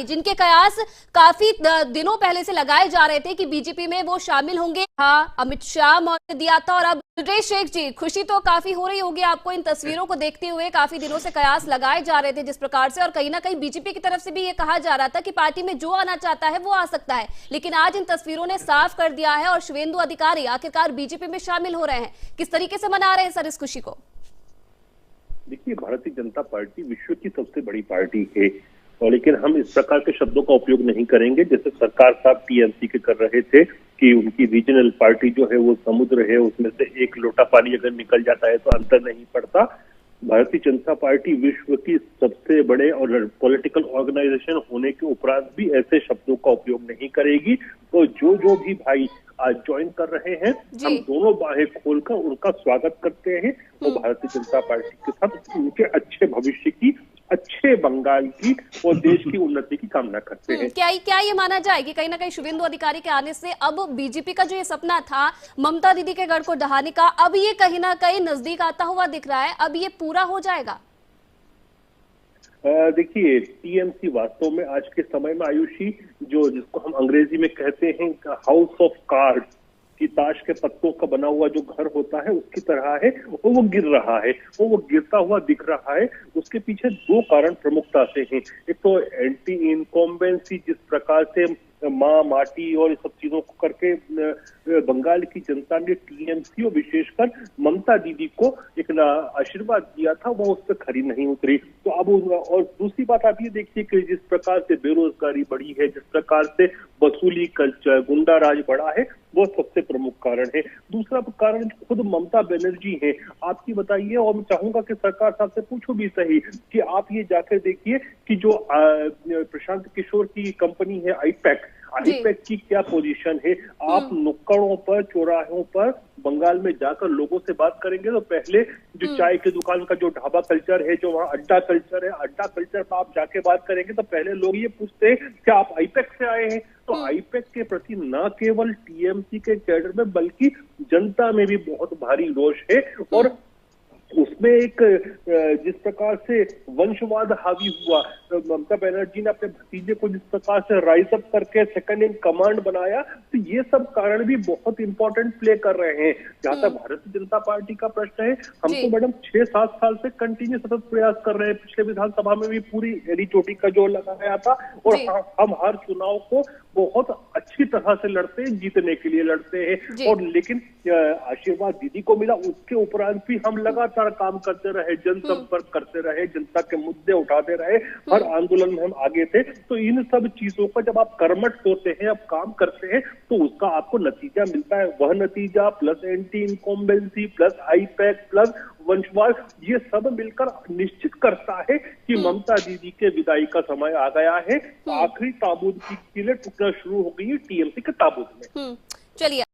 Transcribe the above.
जिनके कयास काफी दिनों पहले से लगाए जा रहे थे कि बीजेपी में वो शामिल होंगे। हाँ, अमित शाह मौका दिया था और अब सुरेश शेख जी, खुशी तो काफी हो रही होगी आपको इन तस्वीरों को देखते हुए। काफी दिनों से कयास लगाए जा रहे थे जिस प्रकार से, और कहीं ना कहीं बीजेपी की तरफ से भी ये कहा जा रहा था कि पार्टी में जो आना चाहता है वो आ सकता है, लेकिन आज इन तस्वीरों ने साफ कर दिया है और शुवेंदु अधिकारी आखिरकार बीजेपी में शामिल हो रहे हैं। किस तरीके से मना रहे हैं सर इस खुशी को? देखिए, भारतीय जनता पार्टी विश्व की सबसे बड़ी पार्टी है, और लेकिन हम इस प्रकार के शब्दों का उपयोग नहीं करेंगे जैसे सरकार साहब टीएमसी के कर रहे थे कि उनकी रीजनल पार्टी जो है वो समुद्र है, उसमें से एक लोटा पानी अगर निकल जाता है तो अंतर नहीं पड़ता। भारतीय जनता पार्टी विश्व की सबसे बड़े और पॉलिटिकल ऑर्गेनाइजेशन होने के उपरांत भी ऐसे शब्दों का उपयोग नहीं करेगी। तो जो भी भाई आज ज्वाइन कर रहे हैं, हम दोनों बाहें खोलकर उनका स्वागत करते हैं और भारतीय जनता पार्टी के साथ उनके अच्छे भविष्य की, अच्छे बंगाल की और देश की उन्नति की कामना करते हैं। क्या ये माना जाए कि कहीं ना कहीं शुवेंदु अधिकारी के आने से अब बीजेपी का जो ये सपना था ममता दीदी के गढ़ को ढहाने का, अब ये कहीं ना कहीं नजदीक आता हुआ दिख रहा है, अब ये पूरा हो जाएगा? देखिए, टीएमसी वास्तव में आज के समय में आयुषी, जो जिसको हम अंग्रेजी में कहते हैं हाउस ऑफ कार्ड्स की ताश के पत्तों का बना हुआ जो घर होता है उसकी तरह है, वो गिर रहा है, वो गिरता हुआ दिख रहा है। उसके पीछे दो कारण प्रमुखता से हैं। एक तो एंटी इनकम्बेंसी, जिस प्रकार से माँ माटी और इस सब चीजों को करके बंगाल की जनता ने टीएमसी और विशेषकर ममता दीदी को एक आशीर्वाद दिया था, वो उस पर खरी नहीं उतरी। तो अब और दूसरी बात आप ये देखिए कि जिस प्रकार से बेरोजगारी बढ़ी है, जिस प्रकार से वसूली कल्चर, गुंडा राज बढ़ा है, वो सबसे प्रमुख कारण है। दूसरा कारण खुद ममता बनर्जी है। आपकी बताइए, और मैं चाहूंगा कि सरकार साहब से पूछो भी सही कि आप ये जाकर देखिए कि जो प्रशांत किशोर की कंपनी है आईपैक की क्या पोजीशन है। आप नुक्कड़ों पर, चौराहों पर बंगाल में जाकर लोगों से बात करेंगे तो पहले जो चाय की दुकान का जो ढाबा कल्चर है, जो वहाँ अड्डा कल्चर है, अड्डा कल्चर पर आप जाके बात करेंगे तो पहले लोग ये पूछते हैं कि आप आईपैक से आए हैं। तो आईपैक के प्रति न केवल टीएमसी के कैडर में बल्कि जनता में भी बहुत भारी रोष है, और उसमें एक जिस प्रकार से वंशवाद हावी हुआ, ममता बनर्जी ने अपने भतीजे को जिस प्रकार से राइज अप करके सेकंड इन कमांड बनाया, तो ये सब कारण भी बहुत इंपॉर्टेंट प्ले कर रहे हैं। जहां तक भारतीय जनता पार्टी का प्रश्न है, हम तो मैडम 6-7 साल से कंटिन्यू सतत प्रयास कर रहे हैं। पिछले विधानसभा में भी पूरी एडी चोटी का जोर लगाया था, और हम हर चुनाव को बहुत अच्छी तरह से लड़ते हैं, जीतने के लिए लड़ते हैं। और लेकिन आशीर्वाद दीदी को मिला, उसके उपरांत भी हम लगातार काम करते रहे, जनसंपर्क करते रहे, जनता के मुद्दे उठाते रहे, हर आंदोलन में हम आगे थे। तो इन सब चीजों का जब आप कर्मठ होते हैं, आप काम करते हैं, तो उसका आपको नतीजा मिलता है। वह नतीजा plus anti incumbency plus IUPAC plus वंशवाद, ये सब मिलकर निश्चित करता है कि ममता दीदी के विदाई का समय आ गया है। आखिरी ताबूत की किले टूटना शुरू हो गई है टीएमसी के ताबूत में। चलिए।